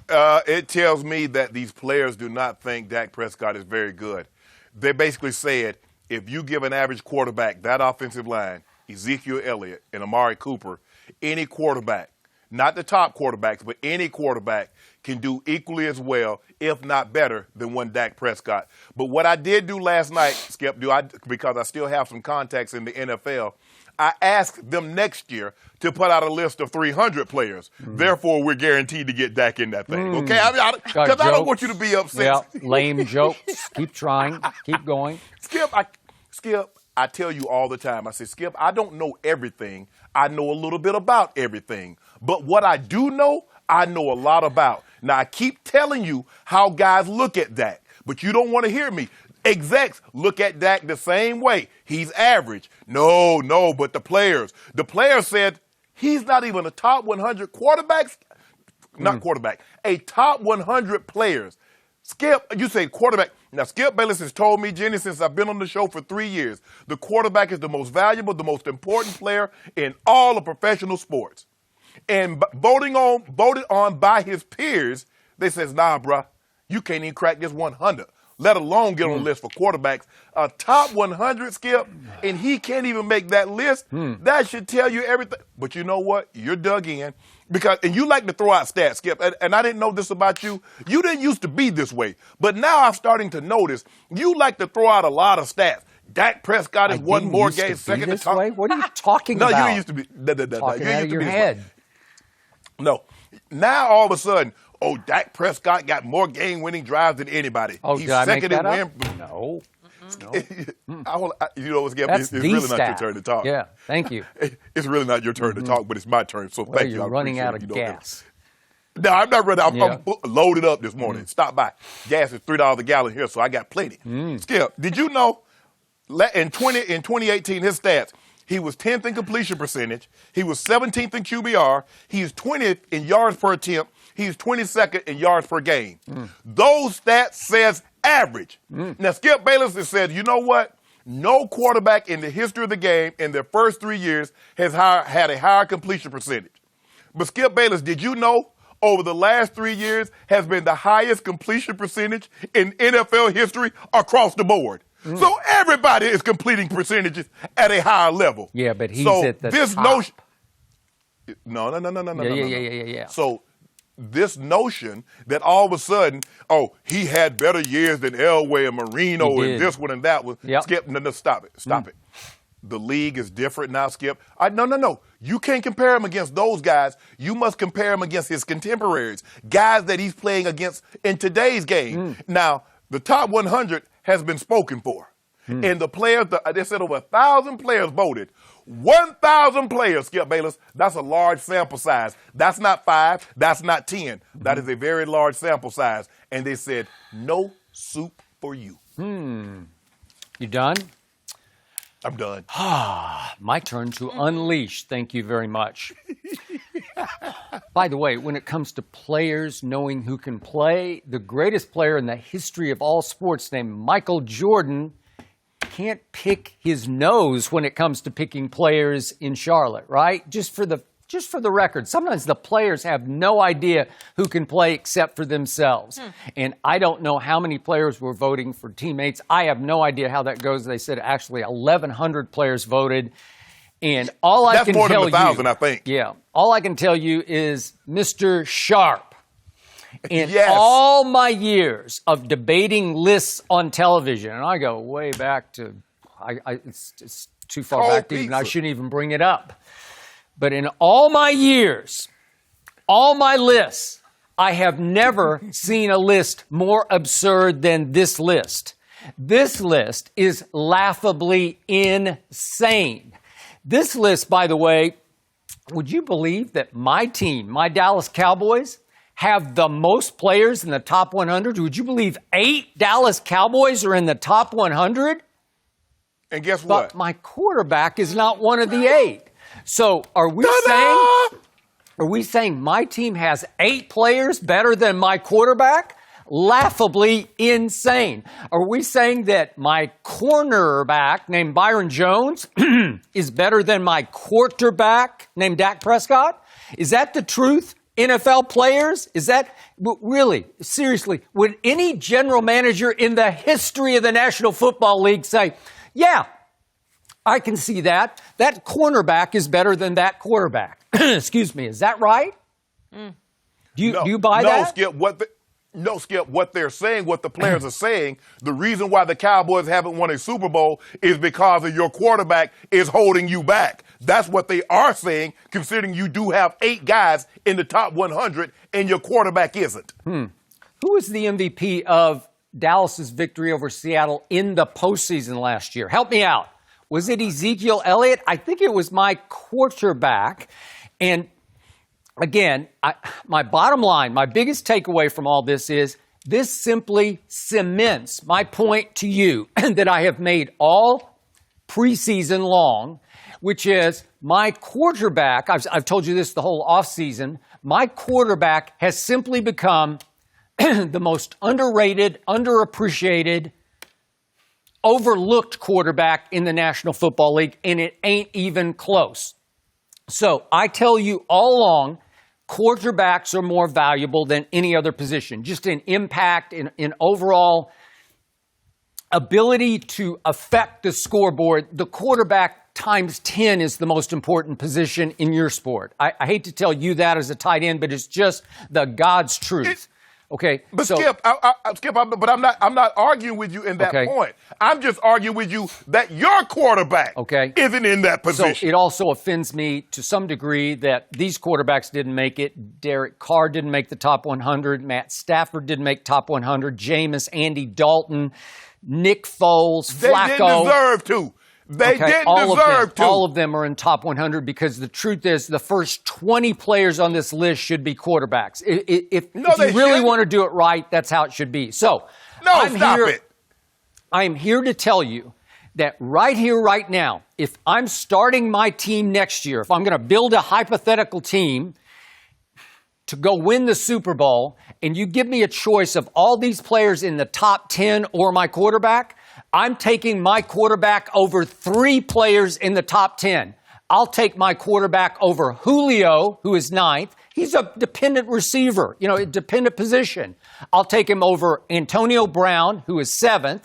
It tells me that these players do not think Dak Prescott is very good. They basically said, if you give an average quarterback that offensive line, Ezekiel Elliott and Amari Cooper, any quarterback, not the top quarterbacks, but any quarterback can do equally as well, if not better, than one Dak Prescott. But what I did do last night, Skip, because I still have some contacts in the NFL, I asked them next year to put out a list of 300 players. Therefore, we're guaranteed to get Dak in that thing. Okay? Because I don't want you to be upset. Yeah, lame jokes. Keep trying. Keep going. Skip, I tell you all the time. I say, Skip, I don't know everything. I know a little bit about everything. But what I do know, I know a lot about. Now, I keep telling you how guys look at Dak, but you don't want to hear me. Execs look at Dak the same way. He's average. No, but the players said he's not even a top 100 quarterbacks, a top 100 players. Skip, you say quarterback. Now, Skip Bayless has told me, Jenny, since I've been on the show for 3 years, the quarterback is the most valuable, the most important player in all of professional sports. And voted on by his peers, they says, nah, bruh, you can't even crack this 100. Let alone get on the list for quarterbacks. A top 100, Skip, and he can't even make that list. That should tell you everything. But you know what? You're dug in. And you like to throw out stats, Skip, and I didn't know this about you. You didn't used to be this way. But now I'm starting to notice you like to throw out a lot of stats. Dak Prescott has won more games second to Tom. What are you talking about? No, you used to be. Talking out of your head. No. Now all of a sudden, Dak Prescott got more game-winning drives than anybody. Oh, He's did I make second that in up? No. You know what's Skip? It's really not your turn to talk. Yeah, thank you. It's really not your turn to talk, but it's my turn. So thank you. You're running out of gas. No, I'm not running. I'm loaded up this morning. Stop by. Gas is $3 a gallon here, so I got plenty. Skip, did you know in 2018, his stats, he was 10th in completion percentage. He was 17th in QBR. He's 20th in yards per attempt. He's 22nd in yards per game. Those stats says average. Now, Skip Bayless has said, you know what? No quarterback in the history of the game in their first 3 years has had a higher completion percentage. But Skip Bayless, did you know over the last 3 years has been the highest completion percentage in NFL history across the board? So everybody is completing percentages at a higher level. Yeah, but he's at the top. Notion. No. Yeah. So this notion that all of a sudden, he had better years than Elway and Marino and this one and that one. Yep. Skip, no, stop it. The league is different now, Skip. No. You can't compare him against those guys. You must compare him against his contemporaries, guys that he's playing against in today's game. Now, the top 100 has been spoken for. And the players, they said over 1,000 players voted. 1,000 players, Skip Bayless, that's a large sample size. That's not 5, that's not 10. That is a very large sample size. And they said, no soup for you. You done? I'm done. My turn to unleash. Thank you very much. By the way, when it comes to players knowing who can play, the greatest player in the history of all sports named Michael Jordan can't pick his nose when it comes to picking players in Charlotte, right? Just for the record, sometimes the players have no idea who can play except for themselves. And I don't know how many players were voting for teammates. I have no idea how that goes. They said actually 1,100 players voted. And all I can tell you... That's more than 1,000, I think. Yeah. All I can tell you is Mr. Sharpe. In all my years of debating lists on television, and I go way back to... it's too far back to even... I shouldn't even bring it up. But in all my years, all my lists, I have never seen a list more absurd than this list. This list is laughably insane. This list, by the way, would you believe that my team, my Dallas Cowboys, have the most players in the top 100? Would you believe 8 Dallas Cowboys are in the top 100? And guess what? But my quarterback is not one of the 8. So are we saying my team has 8 players better than my quarterback? Laughably insane. Are we saying that my cornerback named Byron Jones is better than my quarterback named Dak Prescott? Is that the truth? NFL players? Is that really, seriously, would any general manager in the history of the National Football League say, yeah, I can see that. That cornerback is better than that quarterback. Excuse me. Is that right? Do you buy that? Skip, what they're saying, what the players are saying, the reason why the Cowboys haven't won a Super Bowl is because of your quarterback is holding you back. That's what they are saying, considering you do have 8 guys in the top 100 and your quarterback isn't. Who was the MVP of Dallas's victory over Seattle in the postseason last year? Help me out. Was it Ezekiel Elliott? I think it was my quarterback. And again, my bottom line, my biggest takeaway from all this is this simply cements my point to you that I have made all preseason long, which is my quarterback, I've told you this the whole offseason, my quarterback has simply become the most underrated, underappreciated, overlooked quarterback in the National Football League, and it ain't even close. So I tell you all along, quarterbacks are more valuable than any other position, just in impact, in overall ability to affect the scoreboard. The quarterback times 10 is the most important position in your sport. I hate to tell you that as a tight end, but it's just the God's truth. Okay, but Skip, but I'm not arguing with you in that point. I'm just arguing with you that your quarterback isn't in that position. So it also offends me to some degree that these quarterbacks didn't make it. Derek Carr didn't make the top 100. Matt Stafford didn't make top 100. Jameis, Andy Dalton, Nick Foles, Flacco. They didn't deserve to. They didn't deserve to. All of them are in top 100 because the truth is the first 20 players on this list should be quarterbacks. If you really want to do it right, that's how it should be. So I'm here to tell you that right here, right now, if I'm starting my team next year, if I'm going to build a hypothetical team to go win the Super Bowl, and you give me a choice of all these players in the top 10 or my quarterback, I'm taking my quarterback over 3 players in the top 10. I'll take my quarterback over Julio, who is 9th. He's a dependent receiver, a dependent position. I'll take him over Antonio Brown, who is 7th.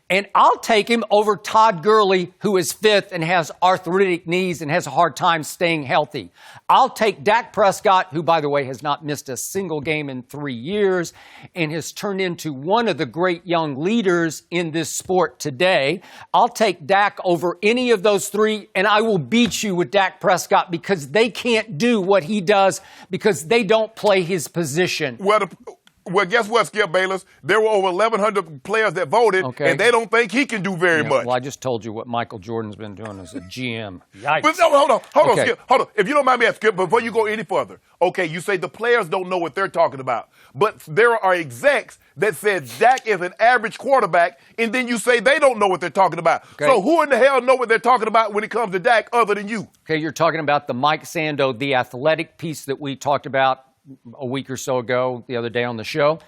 And I'll take him over Todd Gurley, who is 5th and has arthritic knees and has a hard time staying healthy. I'll take Dak Prescott, who, by the way, has not missed a single game in 3 years and has turned into one of the great young leaders in this sport today. I'll take Dak over any of those 3, and I will beat you with Dak Prescott because they can't do what he does because they don't play his position. Well, guess what, Skip Bayless? There were over 1,100 players that voted, and they don't think he can do very much. Well, I just told you what Michael Jordan's been doing as a GM. Yikes. But no, hold on, Skip. Hold on. If you don't mind me asking, Skip, before you go any further, you say the players don't know what they're talking about. But there are execs that said Dak is an average quarterback, and then you say they don't know what they're talking about. Okay. So who in the hell know what they're talking about when it comes to Dak other than you? Okay, you're talking about the Mike Sando, the athletic piece that we talked about a week or so ago, the other day on the show.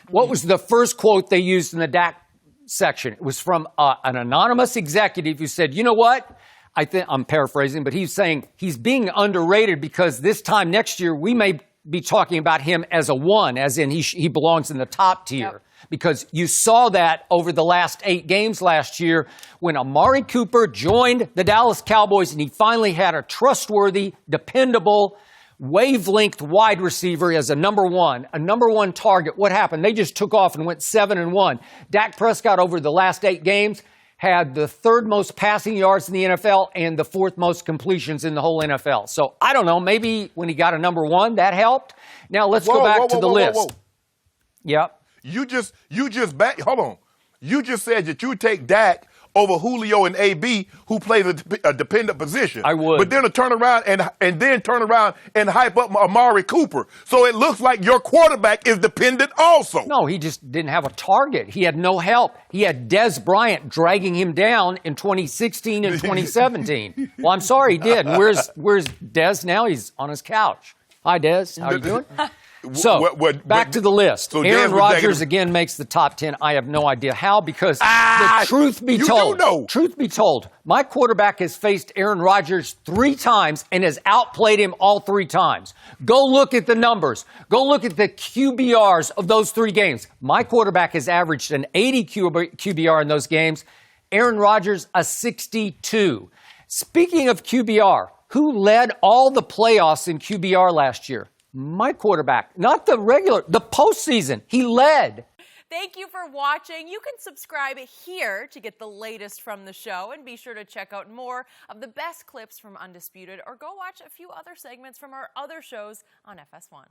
What was the first quote they used in the Dak section? It was from an anonymous executive who said, you know what? I'm paraphrasing, but he's saying he's being underrated because this time next year we may be talking about him as a 1, as in he belongs in the top tier. Yep. Because you saw that over the last 8 games last year when Amari Cooper joined the Dallas Cowboys and he finally had a trustworthy, dependable, wavelength wide receiver as a number 1 target. What happened? They just took off and went 7-1. Dak Prescott over the last 8 games had the 3rd most passing yards in the NFL and the 4th most completions in the whole NFL. So I don't know, maybe when he got a number 1, that helped. Now let's go back to the list. Yep. You just hold on. You just said that you would take Dak over Julio and AB, who plays a dependent position. I would. But then turn around and hype up Amari Cooper. So it looks like your quarterback is dependent also. No, he just didn't have a target. He had no help. He had Dez Bryant dragging him down in 2016 and 2017. Well, I'm sorry he did. Where's Dez now? He's on his couch. Hi, Dez. How you doing? So, back to the list. So Aaron Dan was Rodgers negative. again makes the top 10. I have no idea how, because the truth be you told, do know. truth be told, my quarterback has faced Aaron Rodgers 3 times and has outplayed him all 3 times. Go look at the numbers. Go look at the QBRs of those 3 games. My quarterback has averaged an 80 QBR in those games. Aaron Rodgers, a 62. Speaking of QBR, who led all the playoffs in QBR last year? My quarterback, not the postseason. He led. Thank you for watching. You can subscribe here to get the latest from the show, and be sure to check out more of the best clips from Undisputed, or go watch a few other segments from our other shows on FS1.